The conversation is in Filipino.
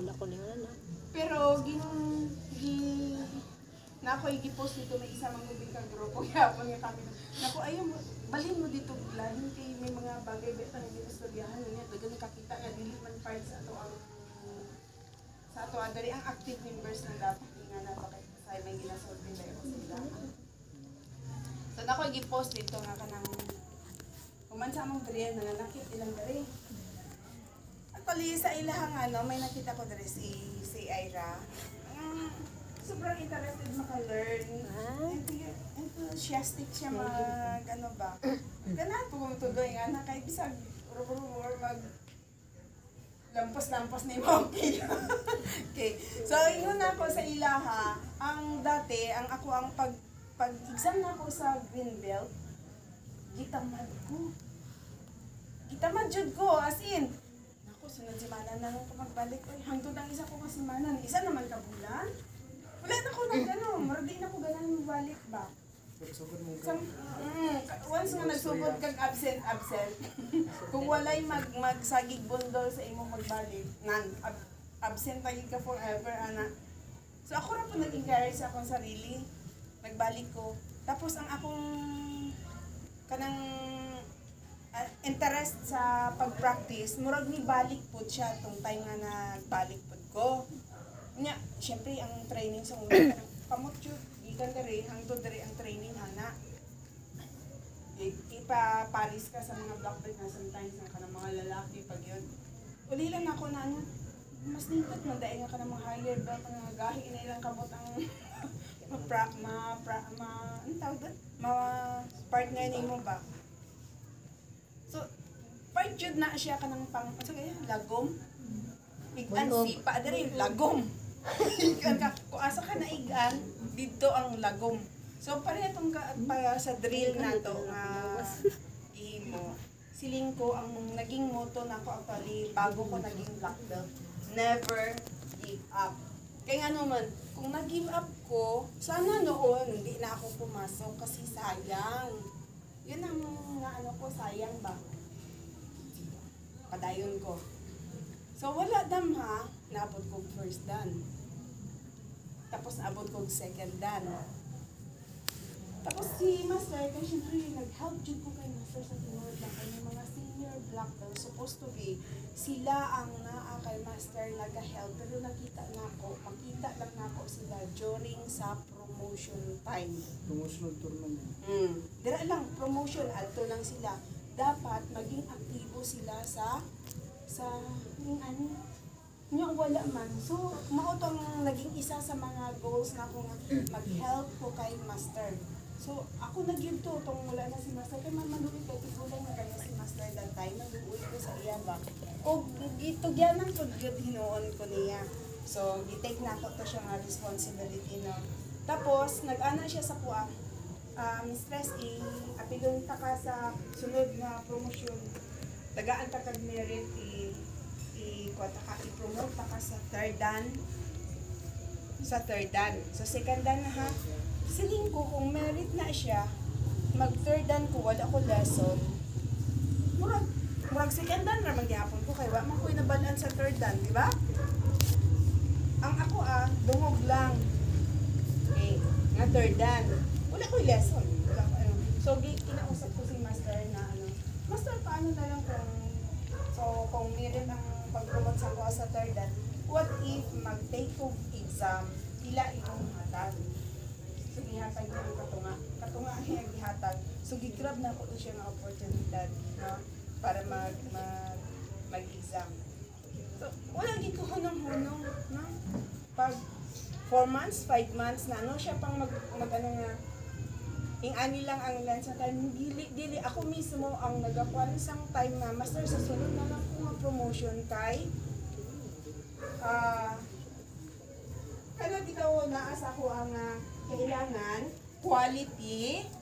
wala ko linganan na. Pero na ako i-post dito may isa mang ubing kang grupo yapon nga kami nako ayaw mo balhin mo dito biglahin kay may mga bagay beto nga ginastoryahan niya dagan nakakita nga dili man part sa ato ang dali ang active members na dapat nga na bakit sa may ginasolve nila ko sila. So nako i-post dito nga kanang kumansa mong diri na nakit ilang diri. Actually sa ilahang may nakita ko diri si Ira. Sobrang interested maka-learn. Enthusiastic siya Ganaan po kung tuloy nga na kahit bisag rumor mag lampas-lampas ni Monkey. Okay. So, yun na ako sa ilaha. Ang dati, ako ang pag-exam na ako sa Greenbelt, gitamad ko. Gitamad jud ko, as in. Naku, sunod si Manan na nung magbalik. Hangtod ang isa ko kasi Manan. Isa naman kabulan. Wala na ko marag di na ko ganang balik ba? Once nga nagsugod kag absent. Kung walay magsagig bundol sa imong magbalik, absent tayo ka forever, ana. So ako ra po nag-encourage sa akong sarili. Nagbalik ko. Tapos ang akong kanang interest sa pag-practice, murag ni balik po siya tong time nga nagbalik po ko. Nya, syempre ang training sa una kamot jud gikan diri hangtod diri ang training ana. Ipa-paris ka sa mga black belt na sometimes ang kanang mga lalaki pag yun. Uli lang ako na mas nindot man dai nga kanang mga higher belt nga gahi na ilang kamot ang partner nimo ba. So, part jud na siya kanang lagom. Igan sipa diri lagom. Igan ka kung asa ka naigan dito ang lagom. So pareha tong sa drill na to nga imo. Siling ko ang naging motto nako actually bago ko naging black belt, never give up. Kaya nga naman, kung nag-give up ko, sana noon hindi na ako pumasok kasi sayang. Yun ang ko, sayang ba? Padayon ko. So wala ha, naabot ko first dan. Tapos naabot ko second dan. Tapos si Master, kaya syempre nag-help dyan ko kay Master sa tinulad lang kay mga senior black belt. Supposed to be, sila ang naa kay Master nag-help. Pero makita lang na ako sila during sa promotion time. Promotional tournament. Dira lang, promotion, alto lang sila. Dapat maging aktibo sila sa yung wala man. So, mautong naging isa sa mga goals na ako mag-help ko kay Master. So, ako nag-give to, itong wala na si Master. Kaya manulit ko, tigulang na kanya si Master that time. Nag-uwi ko sa iya ba? O, gitugyanan ko, hinoon ko niya. So, gitake na ako to siya nga responsibility, no? Tapos, nag-ana siya sa kuha. Mistress, apilong ta ka sa sunod na promosyon. Tagaan ta kag merit, i-promote ta ka sa third dan. So second dan na ha. Siling ko kung merit na siya, mag third dan ko wala ko lesson. Murag second dan ra magyapon ko kay wa man ko inabalan sa third dan, di ba? Ang ako dungog lang. Okay, nga third dan. Wala ko lesson. Wala ko So kinausap ko si Master na Master, paano na lang kung meron ang pag-promote sa ko sa third dan, what if mag-take of exam, ila itong hatag? So, gihatag niya ang katunga niya gihatag. So, gigrab na ko siya ng oportunidad, no? Para mag-exam. So, wala gito hunong-hunong, no? Pag 4 months, 5 months na, siya pang ani lang ang lunch sa time, dili ako mismo ang nagakuan sang time na Master sa sunod na lang ko nga promotion kay dito na asa ko ang kailangan quality